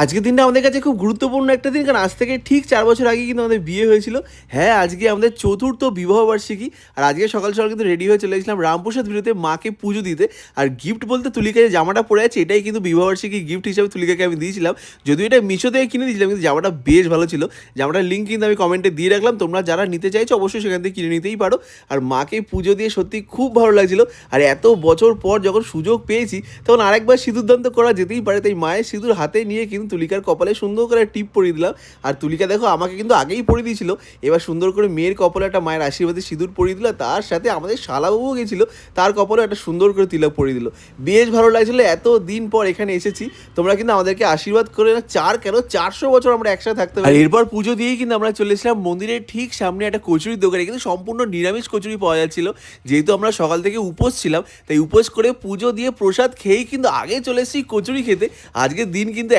আজকের দিনটা আমাদের কাছে খুব গুরুত্বপূর্ণ একটা দিন, কারণ আজ থেকে ঠিক 4 বছর আগে কিন্তু আমাদের বিয়ে হয়েছিল। হ্যাঁ, আজকে আমাদের চতুর্থ বিবাহবার্ষিকী। আর আজকে সকাল, সকাল কিন্তু রেডি হয়ে চলে গেছিলাম রামপ্রসাদ ভিড়ুতে মাকে পুজো দিতে। আর গিফট বলতে তুলিকা যে জামাটা পরে আছে এটাই কিন্তু বিবাহবার্ষিকী গিফট হিসেবে তুলিকাকে আমি দিয়েছিলাম। যদিও এটা মিশো থেকে কিনে দিয়েছিলাম, কিন্তু জামাটা বেশ ভালো ছিল। জামাটার লিঙ্ক কিন্তু আমি কমেন্টে দিয়ে রাখলাম। তোমরা যারা নিতে চাইছো অবশ্যই সেখান থেকে কিনে নিতেই পারো। আর মাকে পুজো দিয়ে সত্যি খুব ভালো লাগছিল। আর এত বছর পর যখন সুযোগ পেয়েছি তখন আরেকবার সিঁদুরদান তো করা যেতেই পারে। তাই মায়ের সিঁদুর হাতে নিয়ে কিন্তু তুলিকার কপালে সুন্দর করে টিপ পরিয়ে দিলাম। আর তুলিকা দেখো আমাকে কিন্তু আগেই পরিয়ে দিয়েছিল, এবার সুন্দর করে মেয়ের কপালে একটা মায়ের আশীর্বাদে সিঁদুর পরিয়ে দিল। তার সাথে আমাদের শালাবাবুও গেছিলো, তার কপালে একটা সুন্দর করে তিলক পরিয়ে দিল। বেশ ভালো লাগছিলো, এত দিন পর এখানে এসেছি। তোমরা কিন্তু আমাদেরকে আশীর্বাদ করে না, 400 বছর আমরা একসাথে থাকতে পারি। আর এরপর পুজো দিয়েই কিন্তু আমরা চলে এসেছিলাম মন্দিরের ঠিক সামনে একটা কচুরির দোকানে, কিন্তু সম্পূর্ণ নিরামিষ কচুরি পাওয়া যাচ্ছিল। যেহেতু আমরা সকাল থেকে উপোস ছিলাম, তাই উপোস করে পুজো দিয়ে প্রসাদ খেয়েই কিন্তু আগে চলে এসেছি কচুরি খেতে। আজকের দিন কিন্তু